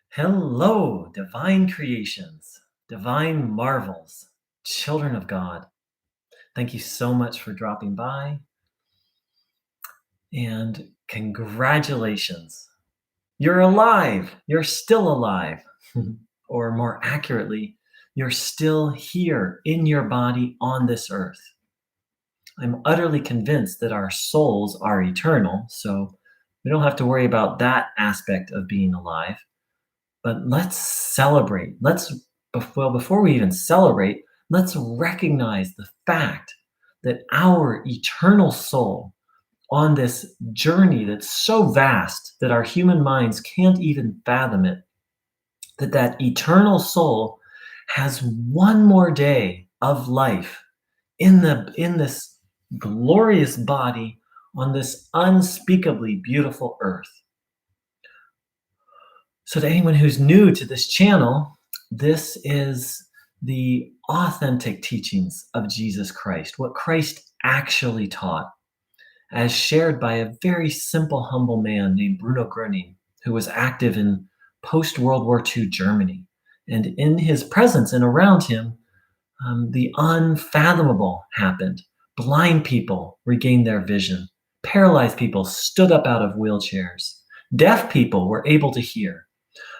Hello, divine creations, divine marvels, children of God. Thank you so much for dropping by, and congratulations. You're alive. You're still alive. Or more accurately, you're still here in your body on this earth. I'm utterly convinced that our souls are eternal, so we don't have to worry about that aspect of being alive. But let's celebrate. Before we even celebrate, let's recognize the fact that our eternal soul on this journey that's so vast that our human minds can't even fathom it, that eternal soul has one more day of life in this glorious body on this unspeakably beautiful earth. So to anyone who's new to this channel, this is the authentic teachings of Jesus Christ, what Christ actually taught, as shared by a very simple, humble man named Bruno Gröning, who was active in post-World War II Germany. And in his presence and around him, the unfathomable happened. Blind people regained their vision. Paralyzed people stood up out of wheelchairs. Deaf people were able to hear.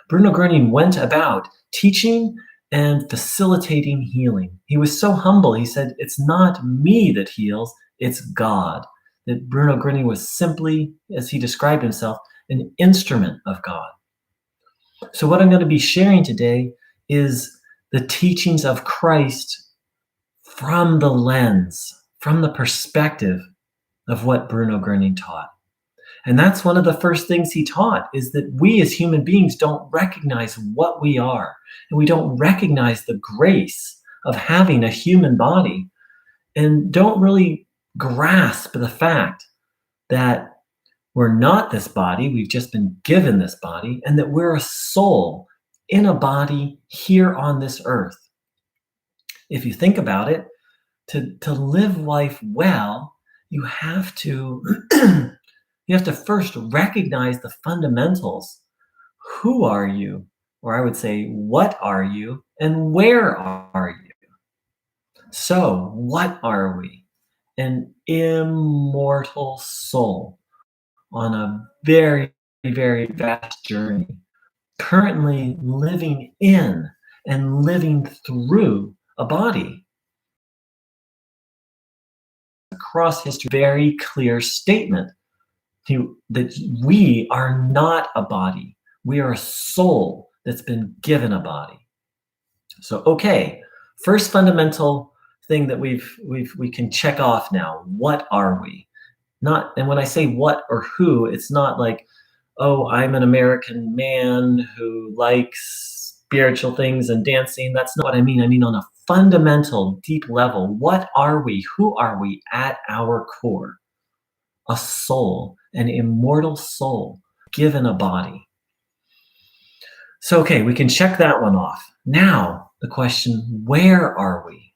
Bruno Gröning went about teaching and facilitating healing. He was so humble, he said, it's not me that heals, it's God. That Bruno Gröning was simply, as he described himself, an instrument of God. So what I'm going to be sharing today is the teachings of Christ from the lens, from the perspective of what Bruno Gröning taught. And that's one of the first things he taught, is that we as human beings don't recognize what we are. And we don't recognize the grace of having a human body, and don't really grasp the fact that we're not this body, we've just been given this body, and that we're a soul in a body here on this earth. If you think about it, to live life well, you have to you have to first recognize the fundamentals. Who are you? Or I would say, what are you and where are you? So, what are we? An immortal soul on a very, very vast journey, currently living in and living through a body. Across history, very clear statement that we are not a body. We are a soul that's been given a body. So, okay, first fundamental thing that we can check off now. What are we? And when I say what or who, it's not like, oh, I'm an American man who likes spiritual things and dancing. That's not what I mean. I mean on a fundamental, deep level. What are we? Who are we at our core? A soul, an immortal soul, given a body. So, okay, we can check that one off. Now, the question, where are we?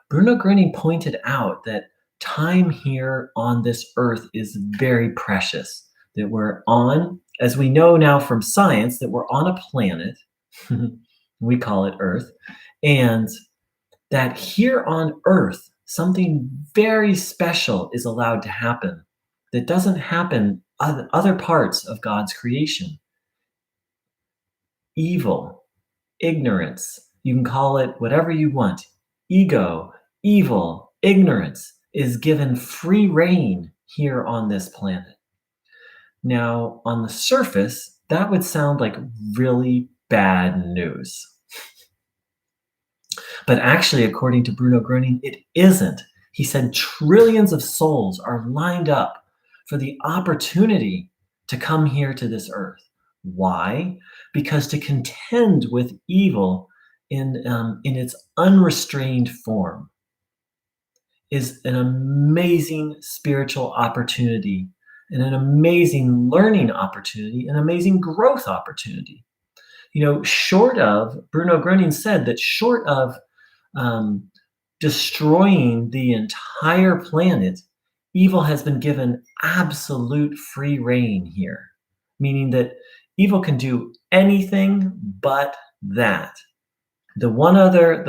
Bruno Gröning pointed out that time here on this earth is very precious, that we're on, as we know now from science, that we're on a planet, we call it Earth, and that here on Earth, something very special is allowed to happen that doesn't happen other parts of God's creation. Evil, ignorance, you can call it whatever you want. Ego, evil, ignorance is given free rein here on this planet. Now, on the surface, that would sound like really bad news. But actually, according to Bruno Gröning, it isn't. He said trillions of souls are lined up for the opportunity to come here to this earth. Why? Because to contend with evil in its unrestrained form is an amazing spiritual opportunity and an amazing learning opportunity, an amazing growth opportunity. You know, Bruno Gröning said that short of destroying the entire planet, evil has been given absolute free rein here, meaning that Evil can do anything but that. The one other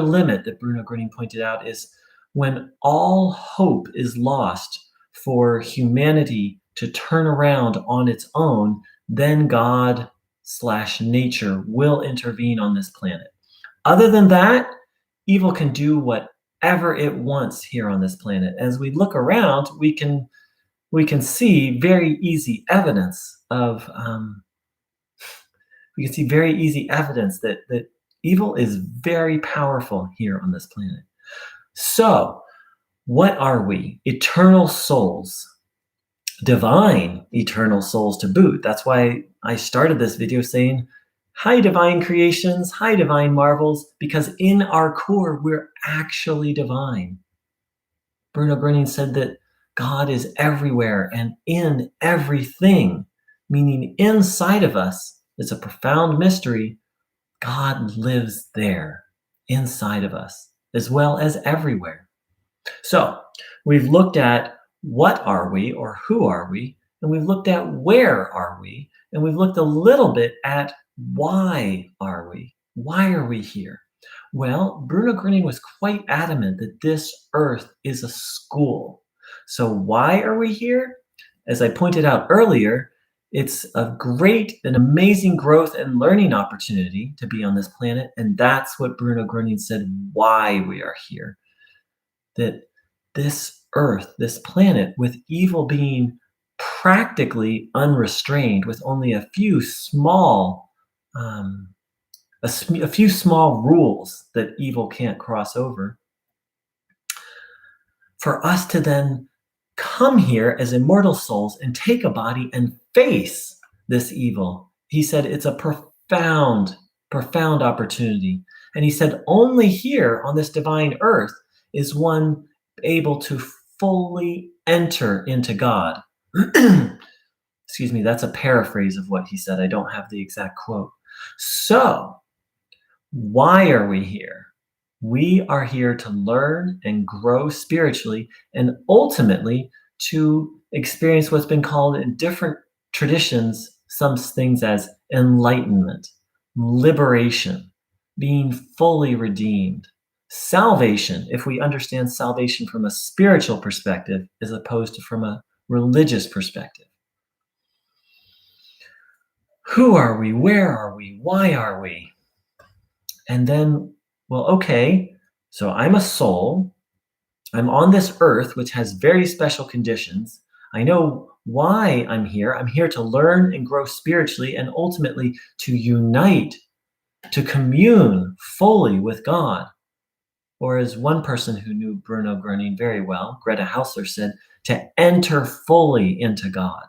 limit that Bruno Gröning pointed out is when all hope is lost for humanity to turn around on its own, then God/nature will intervene on this planet. Other than that, evil can do whatever it wants here on this planet. As we look around, we can see very easy evidence that evil is very powerful here on this planet. So, what are we? Eternal souls. Divine eternal souls to boot. That's why I started this video saying, hi, divine creations, hi, divine marvels, because in our core, we're actually divine. Bruno Gröning said that God is everywhere and in everything, meaning inside of us. It's a profound mystery. God lives there, inside of us, as well as everywhere. So we've looked at what are we or who are we, and we've looked at where are we, and we've looked a little bit at why are we? Why are we here? Well, Bruno Gröning was quite adamant that this earth is a school. So why are we here? As I pointed out earlier, it's a great and amazing growth and learning opportunity to be on this planet, and that's what Bruno Gröning said why we are here. That this earth, this planet, with evil being practically unrestrained, with only a few small rules that evil can't cross over, for us to then come here as immortal souls and take a body and face this evil. He said it's a profound opportunity. And he said only here on this divine earth is one able to fully enter into God. Excuse me, that's a paraphrase of what he said. I don't have the exact quote. So, why are we here? We are here to learn and grow spiritually and ultimately to experience what's been called in different traditions, some things as enlightenment, liberation, being fully redeemed, salvation, if we understand salvation from a spiritual perspective as opposed to from a religious perspective. Who are we? Where are we? Why are we? And then, well, okay, so I'm a soul. I'm on this earth, which has very special conditions. I know why I'm here. I'm here to learn and grow spiritually and ultimately to unite, to commune fully with God. Or as one person who knew Bruno Gröning very well, Greta Hausler, said, to enter fully into God.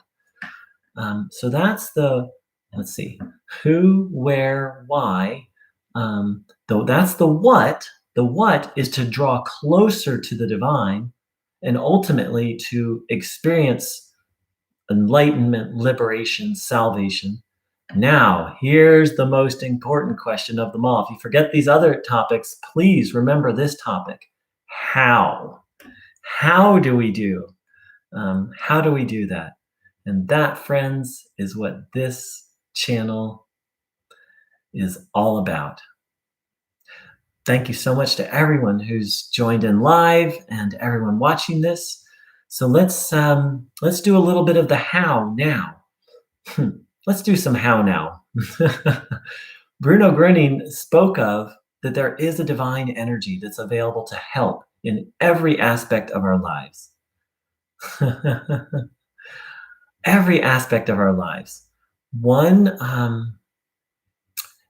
So that's let's see, who, where, why. Though that's the what. The what is to draw closer to the divine and ultimately to experience enlightenment, liberation, salvation. Now, here's the most important question of them all. If you forget these other topics, please remember this topic. How? How do we do? How do we do that? And that, friends, is what this channel is all about. Thank you so much to everyone who's joined in live and everyone watching this. So let's do a little bit of the how now. Let's do some how now. Bruno Gröning spoke of that there is a divine energy that's available to help in every aspect of our lives. Every aspect of our lives.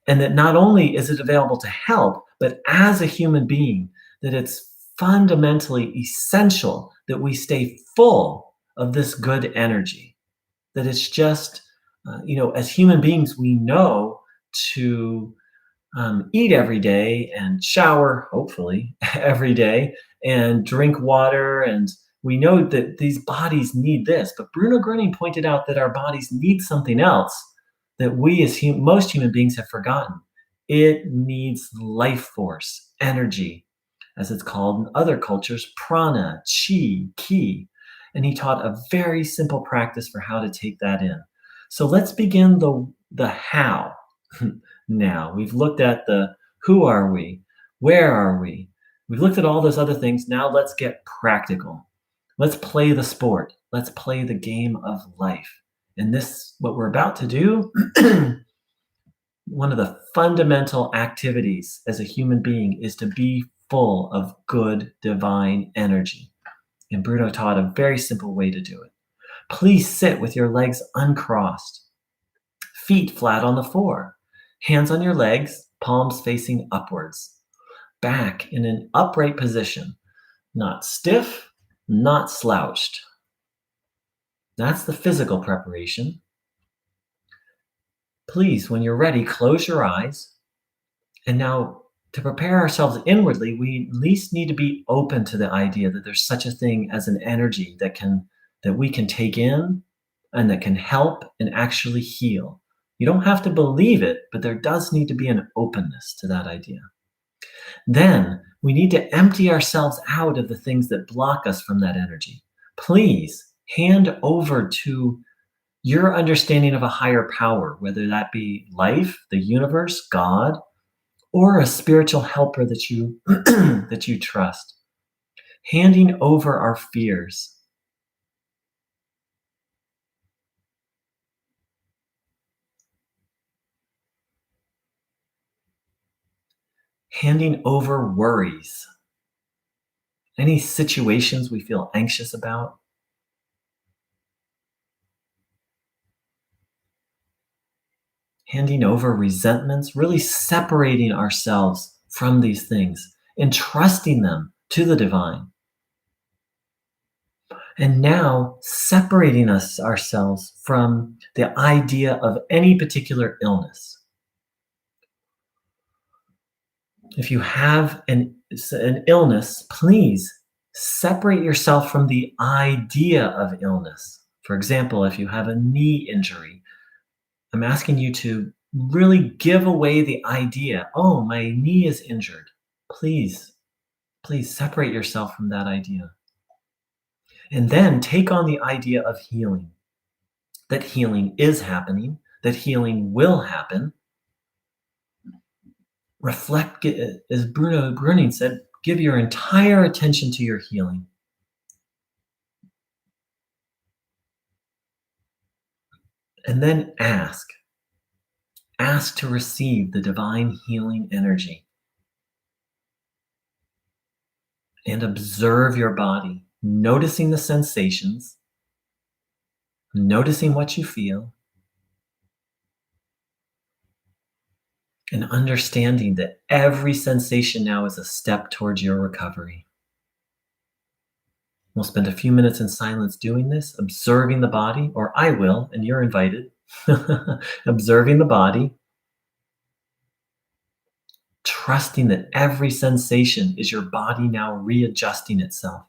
And that not only is it available to help, but as a human being, that it's fundamentally essential that we stay full of this good energy. That it's just, as human beings, we know to eat every day and shower, hopefully, every day, and drink water. And we know that these bodies need this. But Bruno Gröning pointed out that our bodies need something else that we as most human beings have forgotten. It needs life force, energy, as it's called in other cultures, prana, chi, ki. And he taught a very simple practice for how to take that in. So let's begin the how. Now, we've looked at the who are we? Where are we? We've looked at all those other things. Now let's get practical. Let's play the sport. Let's play the game of life. And this, what we're about to do, one of the fundamental activities as a human being is to be full of good divine energy. And Bruno taught a very simple way to do it. Please sit with your legs uncrossed, feet flat on the floor, hands on your legs, palms facing upwards, back in an upright position, not stiff, not slouched. That's the physical preparation. Please, when you're ready, close your eyes. And now, to prepare ourselves inwardly, we at least need to be open to the idea that there's such a thing as an energy that we can take in and that can help and actually heal. You don't have to believe it, but there does need to be an openness to that idea. Then we need to empty ourselves out of the things that block us from that energy. Please hand over to your understanding of a higher power, whether that be life, the universe, God, or a spiritual helper that you that you trust. Handing over our fears. Handing over worries. Any situations we feel anxious about. Handing over resentments, really separating ourselves from these things, entrusting them to the divine. And now separating ourselves from the idea of any particular illness. If you have an illness, please separate yourself from the idea of illness. For example, if you have a knee injury, I'm asking you to really give away the idea, oh, my knee is injured. Please, please separate yourself from that idea. And then take on the idea of healing, that healing is happening, that healing will happen. Reflect, as Bruno Bruning said, give your entire attention to your healing. And then ask to receive the divine healing energy. And observe your body, noticing the sensations, noticing what you feel, and understanding that every sensation now is a step towards your recovery. We'll spend a few minutes in silence doing this, observing the body, or I will, and you're invited. Observing the body, trusting that every sensation is your body now readjusting itself.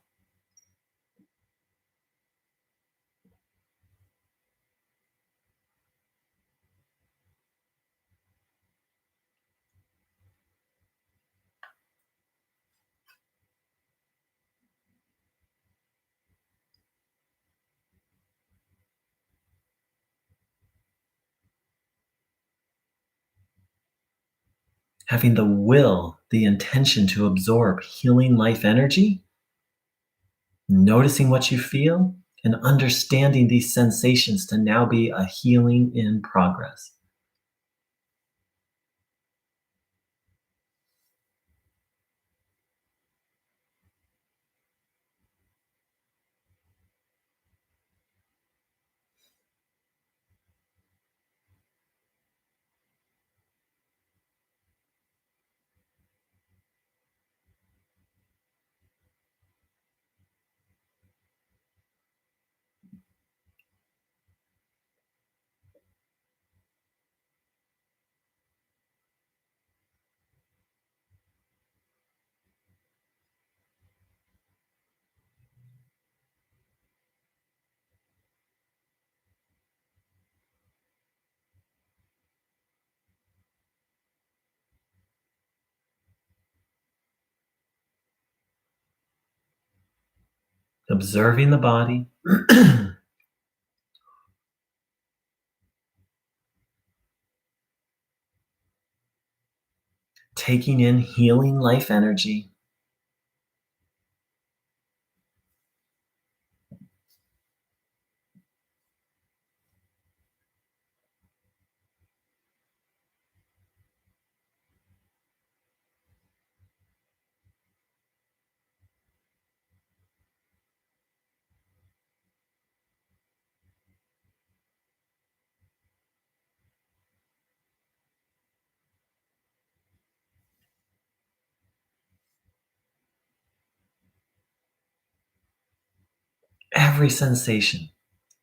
Having the will, the intention to absorb healing life energy, noticing what you feel, and understanding these sensations to now be a healing in progress. Observing the body, Taking in healing life energy. Every sensation,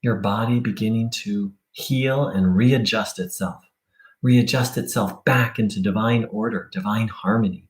your body beginning to heal and readjust itself back into divine order, divine harmony.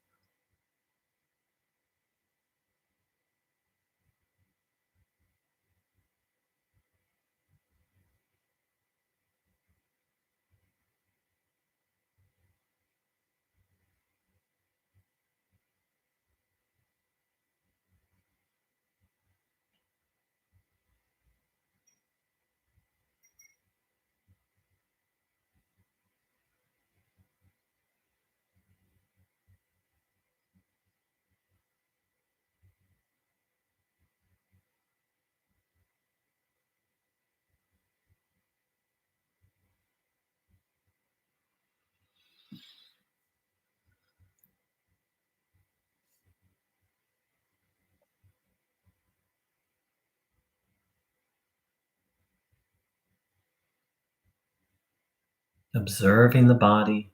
Observing the body,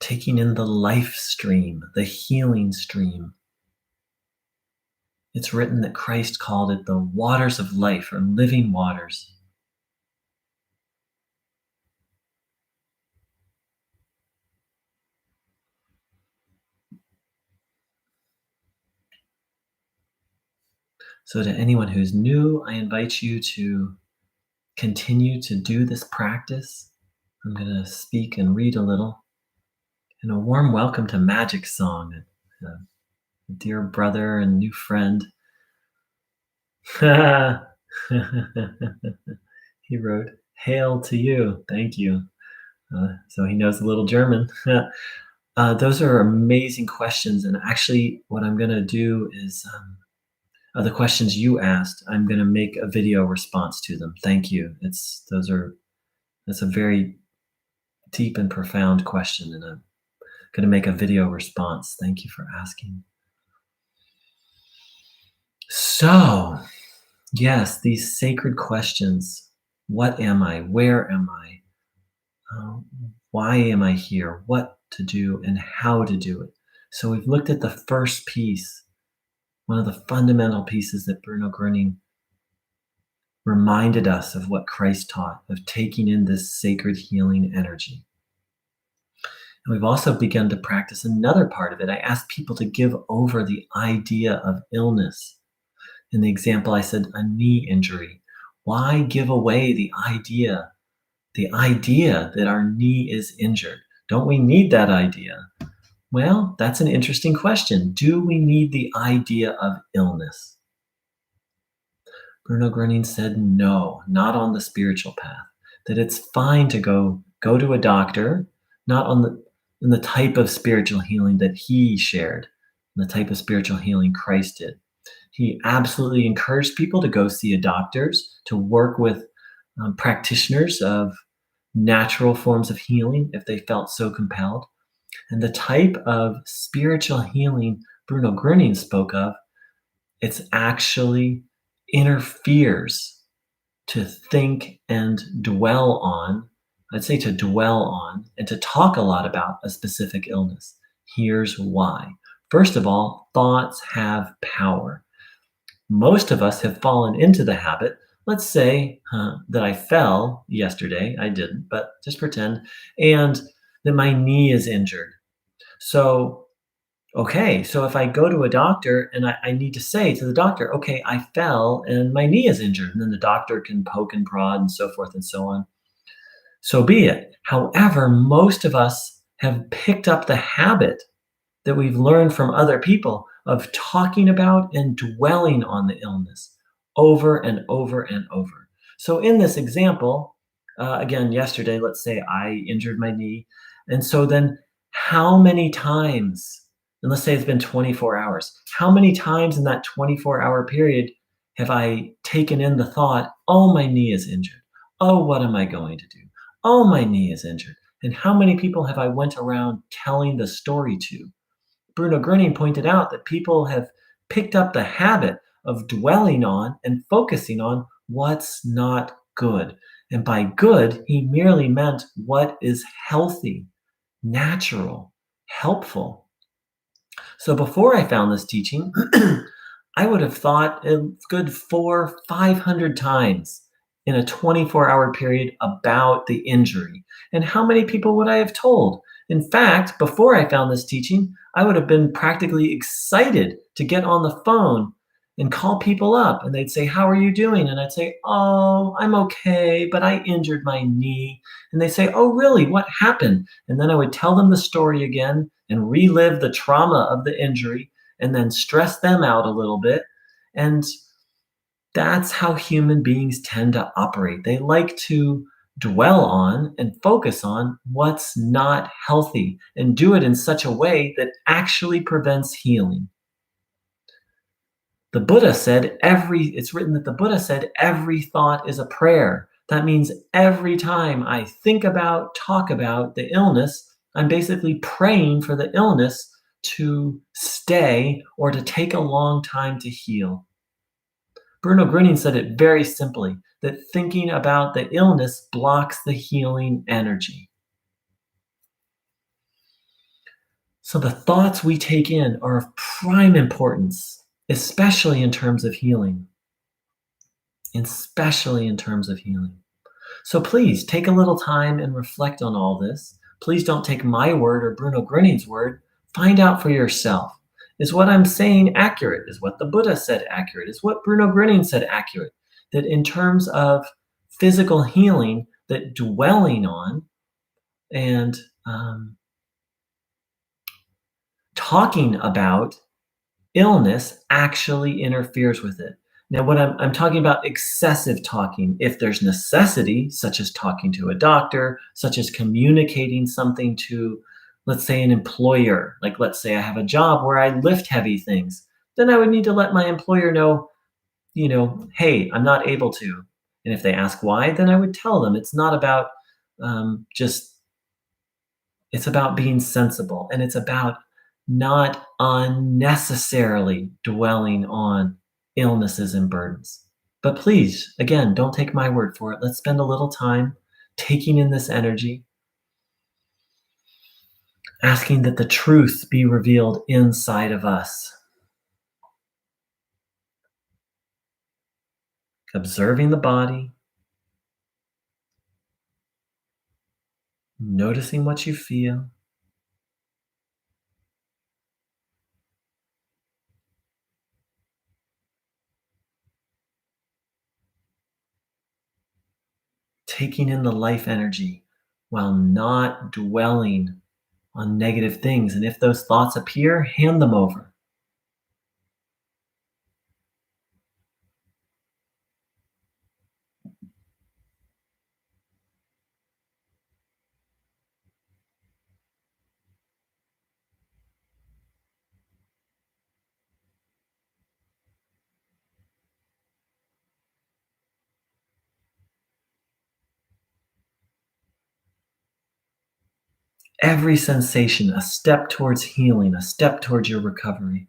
taking in the life stream, the healing stream. It's written that Christ called it the waters of life or living waters. So, to anyone who's new, I invite you to continue to do this practice. I'm going to speak and read a little. And a warm welcome to Magic Song, a dear brother and new friend. He wrote, "Hail to you." Thank you. So he knows a little German. Those are amazing questions. And actually, what I'm going to do is the questions you asked, I'm going to make a video response to them. Thank you. That's a very deep and profound question, and I'm going to make a video response. Thank you for asking. So, yes, these sacred questions. What am I? Where am I? Uh, why am I here? What to do and how to do it? So we've looked at the first piece, one of the fundamental pieces that Bruno Gröning reminded us of what Christ taught, of taking in this sacred healing energy. And we've also begun to practice another part of it. I asked people to give over the idea of illness. In the example, I said a knee injury. Why give away the idea that our knee is injured? Don't we need that idea? Well, that's an interesting question. Do we need the idea of illness? Bruno Gröning said no, not on the spiritual path. That it's fine to go to a doctor, not in the type of spiritual healing that he shared, the type of spiritual healing Christ did. He absolutely encouraged people to go see a doctors, to work with practitioners of natural forms of healing if they felt so compelled. And the type of spiritual healing Bruno Gröning spoke of, it's actually interferes to think and dwell on, I'd say to dwell on and to talk a lot about a specific illness. Here's why. First of all, thoughts have power. Most of us have fallen into the habit. Let's say that I fell yesterday. I didn't, but just pretend. And that my knee is injured. So, okay, so if I go to a doctor and I need to say to the doctor, okay, I fell and my knee is injured. And then the doctor can poke and prod and so forth and so on. So be it. However, most of us have picked up the habit that we've learned from other people. of talking about and dwelling on the illness over and over and over. So, in this example, again, yesterday, let's say I injured my knee. And so then, how many times, and let's say it's been 24 hours, how many times in that 24-hour period have I taken in the thought, oh, my knee is injured? Oh, what am I going to do? Oh, my knee is injured. And how many people have I went around telling the story to? Bruno Gröning pointed out that people have picked up the habit of dwelling on and focusing on what's not good. And by good, he merely meant what is healthy, natural, helpful. So before I found this teaching, I would have thought a good 500 times in a 24-hour period about the injury. And how many people would I have told? In fact, before I found this teaching, I would have been practically excited to get on the phone and call people up. And they'd say, how are you doing? And I'd say, oh, I'm okay, but I injured my knee. And they say, oh, really? What happened? And then I would tell them the story again and relive the trauma of the injury and then stress them out a little bit. And that's how human beings tend to operate. They like to dwell on and focus on what's not healthy and do it in such a way that actually prevents healing. The Buddha said it's written that the Buddha said every thought is a prayer. That means every time I think about, talk about the illness, I'm basically praying for the illness to stay or to take a long time to heal. Bruno Gröning said it very simply, that thinking about the illness blocks the healing energy. So the thoughts we take in are of prime importance, especially in terms of healing. Especially in terms of healing. So please take a little time and reflect on all this. Please don't take my word or Bruno Gröning's word. Find out for yourself. Is what I'm saying accurate? Is what the Buddha said accurate? Is what Bruno Gröning said accurate? That in terms of physical healing, that dwelling on and talking about illness actually interferes with it. Now, what I'm talking about excessive talking, if there's necessity, such as talking to a doctor, such as communicating something to, let's say, an employer, like let's say I have a job where I lift heavy things, then I would need to let my employer know, hey, I'm not able to. And if they ask why, then I would tell them it's not about it's about being sensible, and it's about not unnecessarily dwelling on illnesses and burdens. But please, again, don't take my word for it. Let's spend a little time taking in this energy, asking that the truth be revealed inside of us. Observing the body, noticing what you feel. Taking in the life energy while not dwelling on negative things. And if those thoughts appear, hand them over. Every sensation, a step towards healing, a step towards your recovery.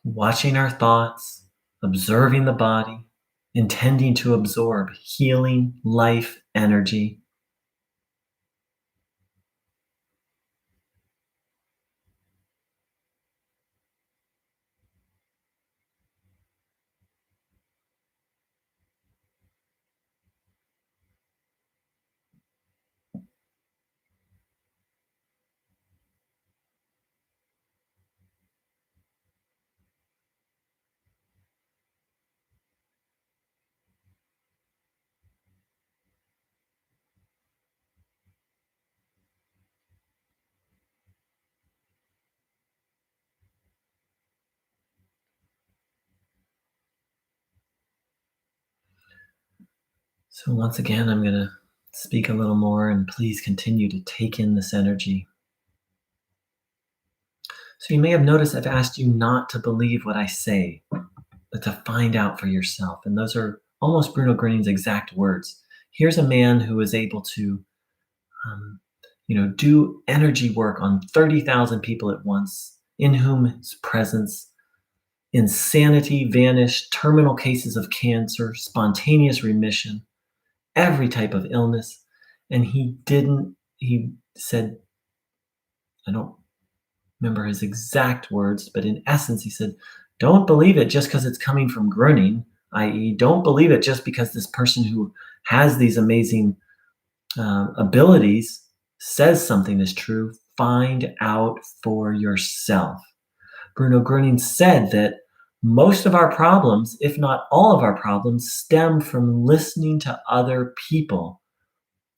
watching our thoughts, observing the body, intending to absorb healing, life, energy. So, once again, I'm going to speak a little more and please continue to take in this energy. So, you may have noticed I've asked you not to believe what I say, but to find out for yourself. And those are almost Bruno Gruning's exact words. Here's a man who is able to, um, do energy work on 30,000 people at once, in whose presence insanity vanished, terminal cases of cancer, spontaneous remission, every type of illness. And he said, I don't remember his exact words, but in essence, he said, don't believe it just because it's coming from Gruning, i.e., don't believe it just because this person who has these amazing abilities says something is true. Find out for yourself. Bruno Gruning said that most of our problems, if not all of our problems, stem from listening to other people.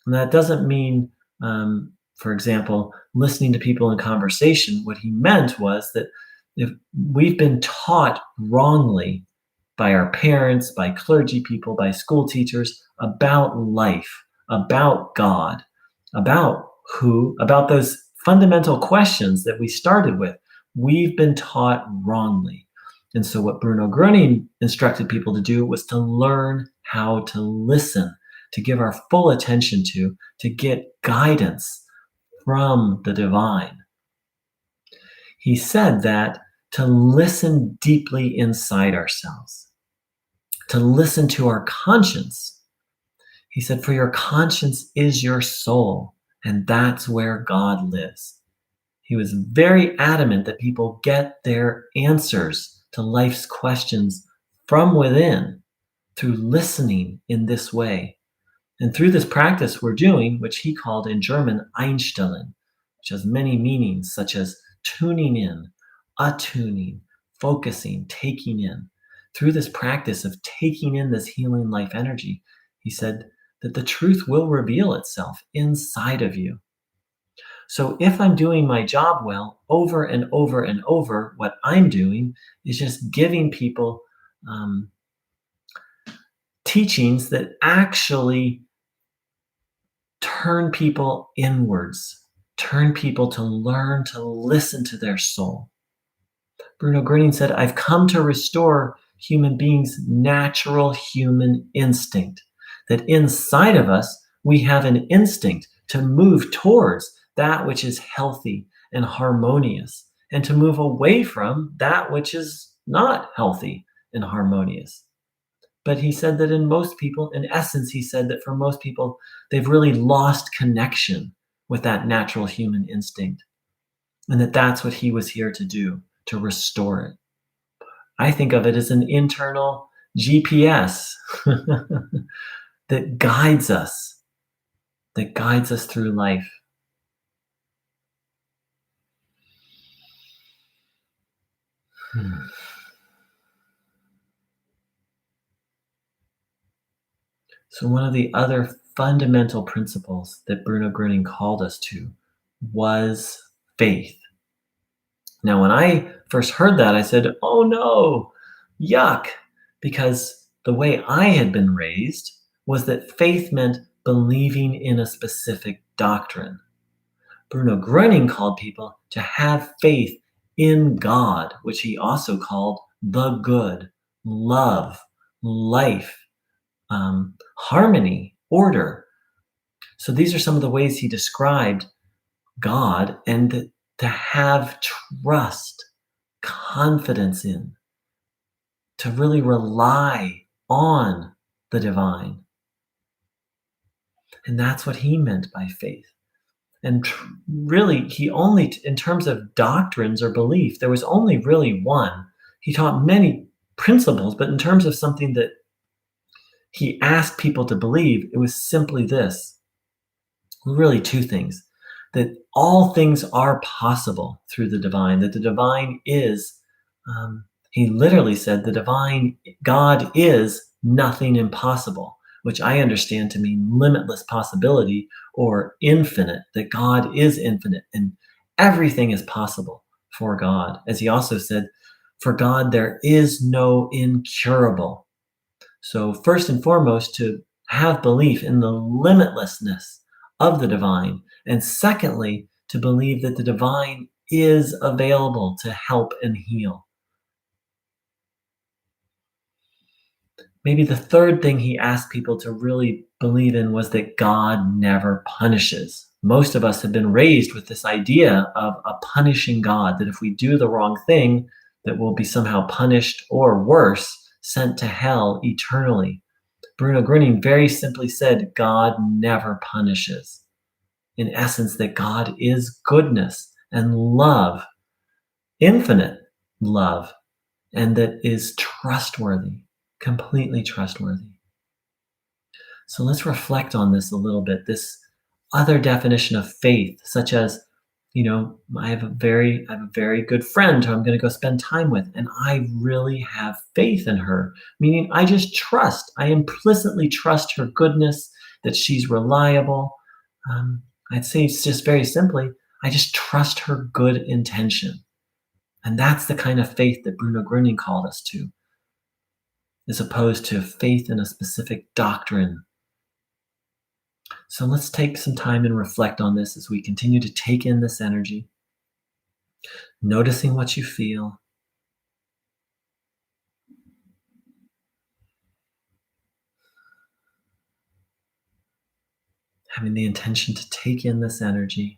And that doesn't mean, for example, listening to people in conversation. What he meant was that if we've been taught wrongly by our parents, by clergy people, by school teachers about life, about God, about those fundamental questions that we started with, we've been taught wrongly. And so, what Bruno Gruning instructed people to do was to learn how to listen, to give our full attention to get guidance from the divine. He said that to listen deeply inside ourselves, to listen to our conscience. He said, for your conscience is your soul, and that's where God lives. He was very adamant that people get their answers to life's questions from within through listening in this way. And through this practice we're doing, which he called in German Einstellen, which has many meanings such as tuning in, attuning, focusing, taking in. Through this practice of taking in this healing life energy, he said that the truth will reveal itself inside of you. So if I'm doing my job well, over and over and over, what I'm doing is just giving people teachings that actually turn people inwards, turn people to learn to listen to their soul. Bruno Gruning said, I've come to restore human beings' natural human instinct, that inside of us, we have an instinct to move towards that which is healthy and harmonious, and to move away from that which is not healthy and harmonious. But he said that in most people, in essence, he said that for most people, they've really lost connection with that natural human instinct, and that that's what he was here to do, to restore it. I think of it as an internal GPS that guides us, through life. So one of the other fundamental principles that Bruno Gruning called us to was faith. Now, when I first heard that, I said, oh no, yuck, because the way I had been raised was that faith meant believing in a specific doctrine. Bruno Gruning called people to have faith in God, which he also called the good, love, life, harmony, order. So these are some of the ways he described God, and to have trust confidence in, to really rely on the divine. And that's what he meant by faith. And really, he only, in terms of doctrines or belief, there was only really one. He taught many principles, but in terms of something that he asked people to believe, it was simply this, really two things: that all things are possible through the divine, that the divine is, he literally said, the divine God is nothing impossible, which I understand to mean limitless possibility or infinite, that God is infinite and everything is possible for God. As he also said, for God, there is no incurable. So, first and foremost, to have belief in the limitlessness of the divine. And secondly, to believe that the divine is available to help and heal. Maybe the third thing he asked people to really believe in was that God never punishes. Most of us have been raised with this idea of a punishing God, that if we do the wrong thing, that we'll be somehow punished or worse, sent to hell eternally. Bruno Grüning very simply said, God never punishes. In essence, that God is goodness and love, infinite love, and that is trustworthy, completely trustworthy. So let's reflect on this a little bit. This other definition of faith, such as, I have a very good friend who I'm going to go spend time with, and I really have faith in her. Meaning, I just trust. I implicitly trust her goodness, that she's reliable. I'd say it's just very simply, I just trust her good intention, and that's the kind of faith that Bruno Grüning called us to, as opposed to faith in a specific doctrine. So let's take some time and reflect on this as we continue to take in this energy, noticing what you feel, having the intention to take in this energy.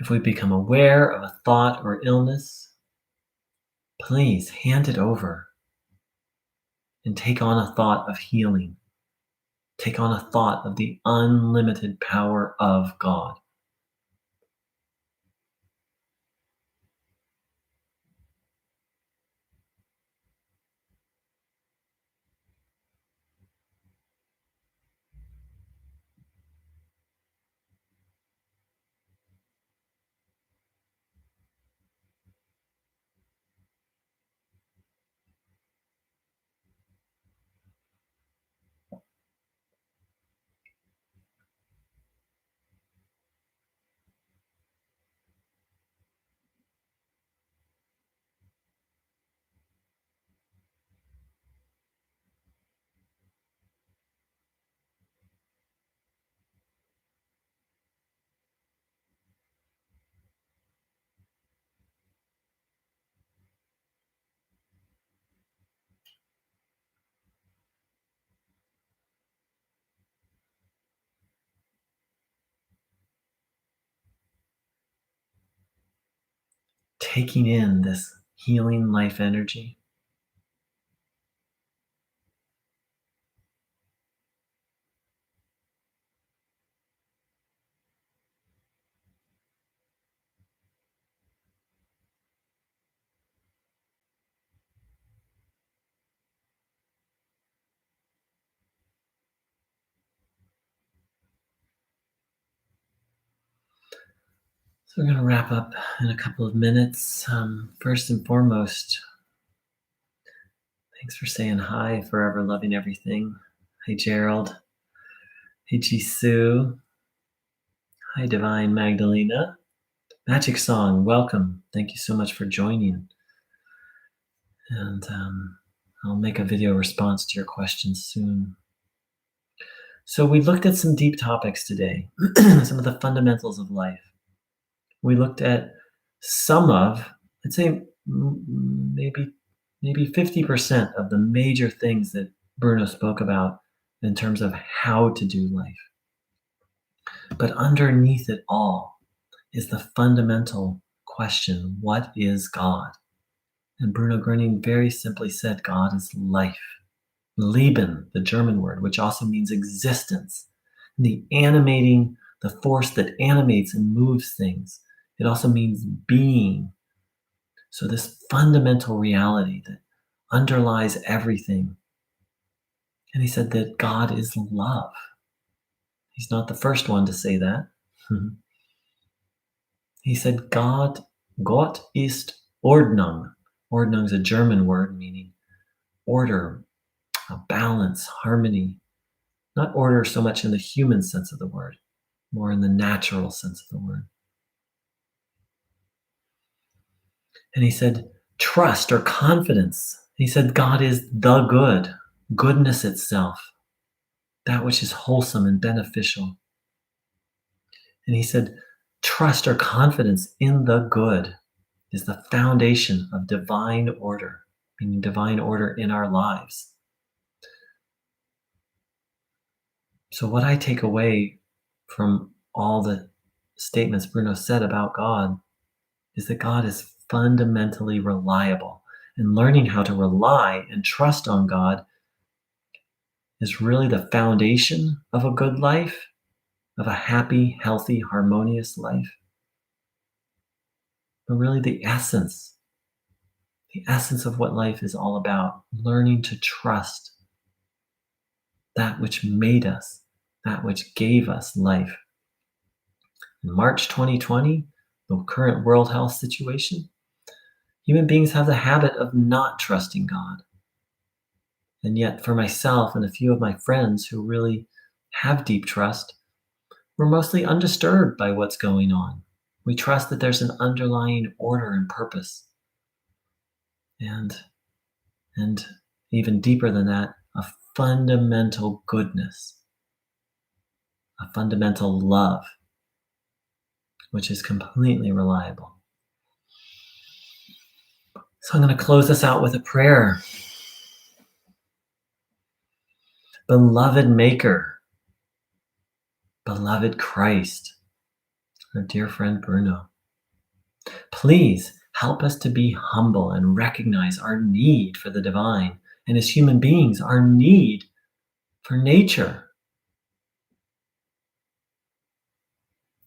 If we become aware of a thought or illness, please hand it over and take on a thought of healing. Take on a thought of the unlimited power of God. Taking in this healing life energy. So we're going to wrap up in a couple of minutes. First and foremost, thanks for saying hi, forever loving everything. Hi, Gerald. Hey, Jisoo. Hi, Divine Magdalena. Magic Song, welcome. Thank you so much for joining. And I'll make a video response to your questions soon. So we looked at some deep topics today, some of the fundamentals of life. We looked at some of, I'd say maybe 50% of the major things that Bruno spoke about in terms of how to do life. But underneath it all is the fundamental question, what is God? And Bruno Gröning very simply said, God is life. Leben, the German word, which also means existence. The force that animates and moves things. It also means being. So this fundamental reality that underlies everything. And he said that God is love. He's not the first one to say that. He said, Gott ist Ordnung. Ordnung is a German word meaning order, a balance, harmony. Not order so much in the human sense of the word, more in the natural sense of the word. And he said, trust or confidence. He said, God is the good, goodness itself, that which is wholesome and beneficial. And he said, trust or confidence in the good is the foundation of divine order, meaning divine order in our lives. So what I take away from all the statements Bruno said about God is that God is fundamentally reliable. And learning how to rely and trust on God is really the foundation of a good life, of a happy, healthy, harmonious life. But really the essence of what life is all about, learning to trust that which made us, that which gave us life. In March 2020, the current world health situation, human beings have the habit of not trusting God. And yet for myself and a few of my friends who really have deep trust, we're mostly undisturbed by what's going on. We trust that there's an underlying order and purpose. And even deeper than that, a fundamental goodness, a fundamental love, which is completely reliable. So I'm going to close this out with a prayer. Beloved Maker, beloved Christ, our dear friend Bruno, please help us to be humble and recognize our need for the divine, and as human beings, our need for nature.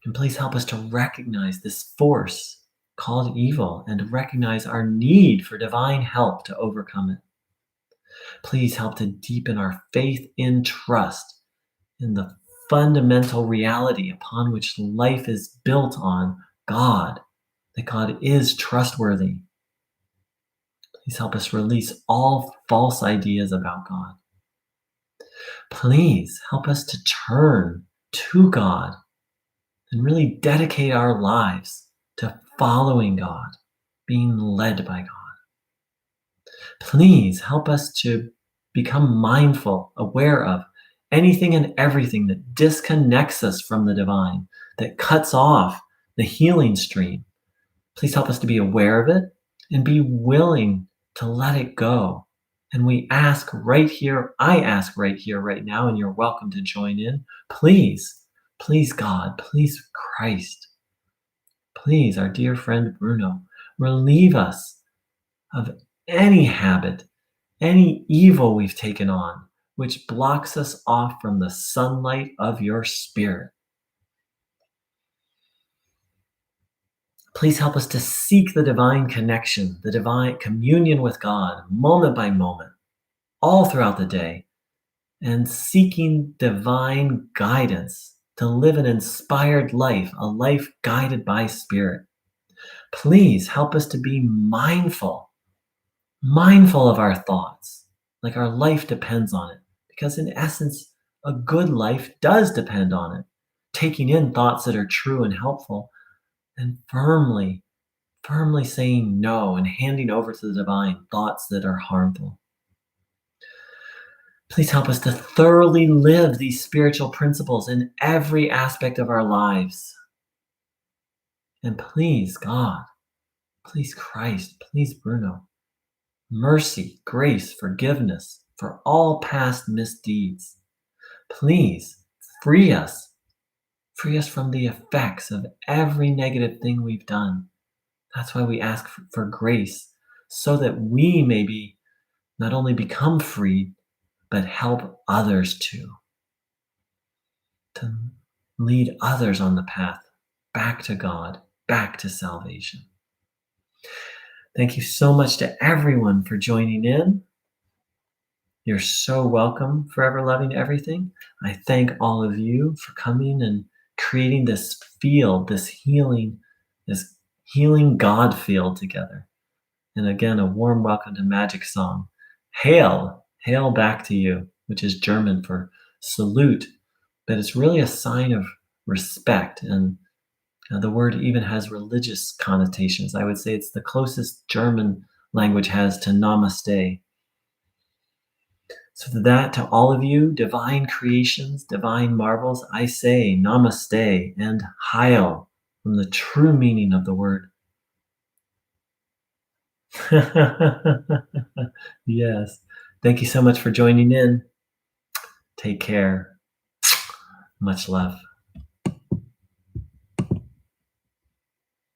And please help us to recognize this force called evil and recognize our need for divine help to overcome it. Please help to deepen our faith in trust in the fundamental reality upon which life is built on, God, that God is trustworthy. Please help us release all false ideas about God. Please help us to turn to God and really dedicate our lives to following God, being led by God. Please help us to become mindful, aware of anything and everything that disconnects us from the divine, that cuts off the healing stream. Please help us to be aware of it and be willing to let it go. And we ask right here, I ask right here, right now, and you're welcome to join in. Please God, please Christ, please, our dear friend Bruno, relieve us of any habit, any evil we've taken on, which blocks us off from the sunlight of your spirit. Please help us to seek the divine connection, the divine communion with God, moment by moment, all throughout the day, and seeking divine guidance to live an inspired life, a life guided by Spirit. Please help us to be mindful of our thoughts, like our life depends on it. Because in essence, a good life does depend on it. Taking in thoughts that are true and helpful, and firmly saying no and handing over to the divine thoughts that are harmful. Please help us to thoroughly live these spiritual principles in every aspect of our lives. And please, God, please, Christ, please, Bruno, mercy, grace, forgiveness for all past misdeeds. Please free us from the effects of every negative thing we've done. That's why we ask for grace, so that we maybe not only become free, but help others too, to lead others on the path back to God, back to salvation. Thank you so much to everyone for joining in. You're so welcome, Forever Loving Everything. I thank all of you for coming and creating this field, this healing God field together. And again, a warm welcome to Magic Song. Hail back to you, which is German for salute, but it's really a sign of respect. And the word even has religious connotations. I would say it's the closest German language has to namaste. So to all of you, divine creations, divine marvels, I say namaste and heil from the true meaning of the word. Yes. Thank you so much for joining in. Take care. Much love.